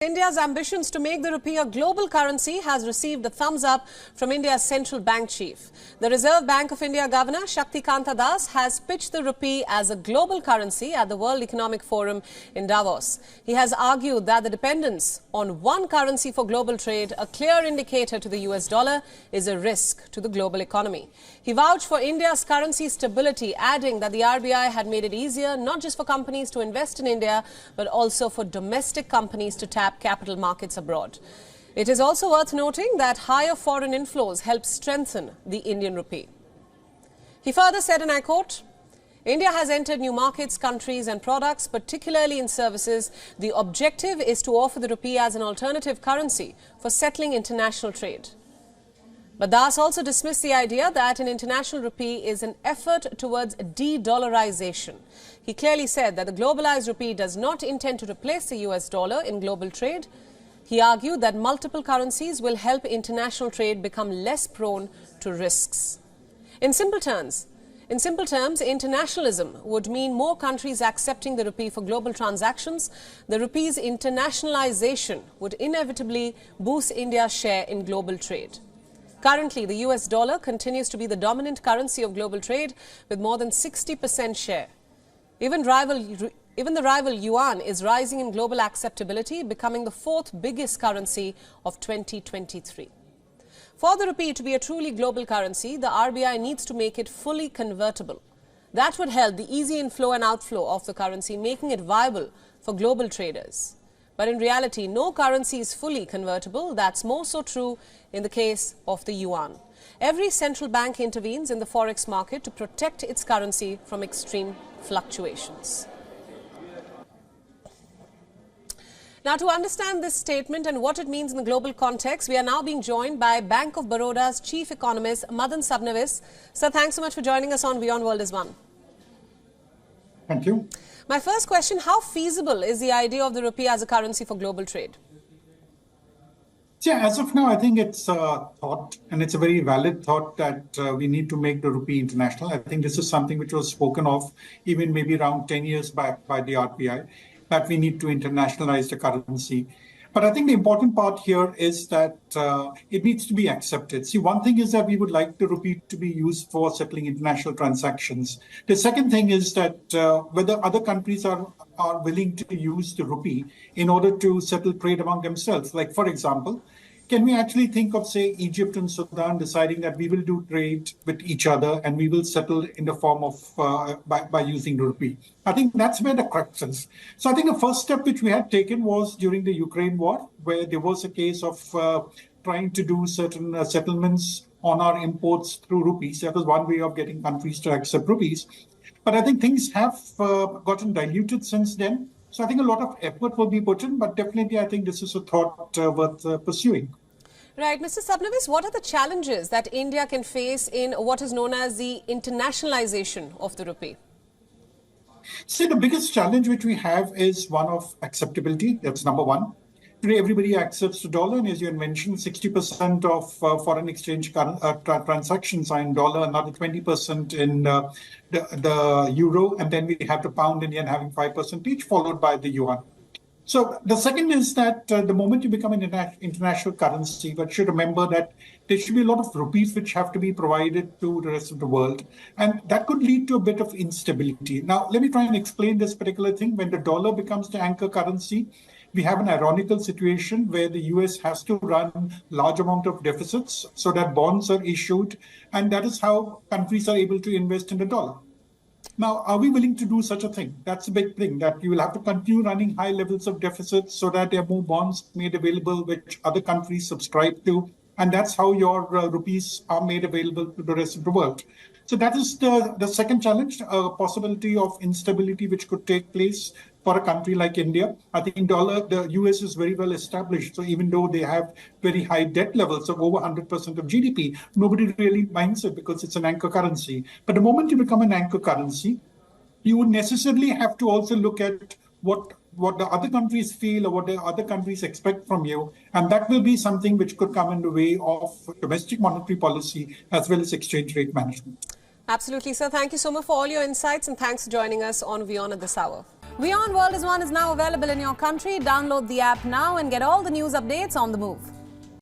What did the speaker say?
India's ambitions to make the rupee a global currency has received a thumbs up from India's central bank chief. The Reserve Bank of India Governor Shaktikanta has pitched the rupee as a global currency at the World Economic Forum in Davos. He has argued that the dependence on one currency for global trade, a clear indicator to the US dollar, is a risk to the global economy. He vouched for India's currency stability, adding that the RBI had made it easier not just for companies to invest in India, but also for domestic companies to tap capital markets abroad. It is also worth noting that higher foreign inflows help strengthen the Indian rupee. He further said, and I quote, "India has entered new markets, countries and products, particularly in services. The objective is to offer the rupee as an alternative currency for settling international trade." But Das also dismissed the idea that an international rupee is an effort towards de-dollarization. He clearly said that the globalized rupee does not intend to replace the US dollar in global trade. He argued that multiple currencies will help international trade become less prone to risks. In simple terms, internationalism would mean more countries accepting the rupee for global transactions. The rupee's internationalization would inevitably boost India's share in global trade. Currently, the US dollar continues to be the dominant currency of global trade with more than 60% share. Even the rival yuan is rising in global acceptability, becoming the fourth biggest currency of 2023. For the rupee to be a truly global currency, the RBI needs to make it fully convertible. That would help the easy inflow and outflow of the currency, making it viable for global traders. But in reality, no currency is fully convertible. That's more so true in the case of the yuan. Every central bank intervenes in the forex market to protect its currency from extreme fluctuations. Now, to understand this statement and what it means in the global context, we are now being joined by Bank of Baroda's Chief Economist, Madan Sabnavis. Sir, thanks so much for joining us on WION World is One. Thank you. My first question, how feasible is the idea of the rupee as a currency for global trade? Yeah, as of now, I think it's a thought, and it's a very valid thought that we need to make the rupee international. I think this is something which was spoken of even maybe around 10 years back by the RBI, that we need to internationalize the currency. But I think the important part here is that it needs to be accepted. See, one thing is that we would like the rupee to be used for settling international transactions. The second thing is that whether other countries are willing to use the rupee in order to settle trade among themselves. Like, for example, can we actually think of, say, Egypt and Sudan deciding that we will do trade with each other and we will settle in the form of by using the rupee? I think that's where the crux is. So I think the first step which we had taken was during the Ukraine war, where there was a case of trying to do certain settlements on our imports through rupees. That was one way of getting countries to accept rupees. But I think things have gotten diluted since then. So I think a lot of effort will be put in, but definitely I think this is a thought worth pursuing. Right. Mr. Sabnavis, what are the challenges that India can face in what is known as the internationalization of the rupee? See, the biggest challenge which we have is one of acceptability. That's number one. Today, everybody accepts the dollar, and as you mentioned, 60% of foreign exchange transactions are in dollar, another 20% in the euro, and then we have the pound Indian having 5% each, followed by the yuan. So the second is that the moment you become an international currency, but you should remember that there should be a lot of rupees which have to be provided to the rest of the world. And that could lead to a bit of instability. Now, let me try and explain this particular thing. When the dollar becomes the anchor currency, we have an ironical situation where the US has to run large amount of deficits so that bonds are issued. And that is how countries are able to invest in the dollar. Now, are we willing to do such a thing? That's a big thing, that you will have to continue running high levels of deficits so that there are more bonds made available, which other countries subscribe to. And that's how your rupees are made available to the rest of the world. So that is the second challenge, a possibility of instability which could take place for a country like India. I think the US is very well established. So even though they have very high debt levels of over 100% of GDP, nobody really minds it because it's an anchor currency. But the moment you become an anchor currency, you would necessarily have to also look at what the other countries feel or what the other countries expect from you. And that will be something which could come in the way of domestic monetary policy as well as exchange rate management. Absolutely, sir. Thank you so much for all your insights and thanks for joining us on WION at this hour. WION World is now available in your country. Download the app now and get all the news updates on the move.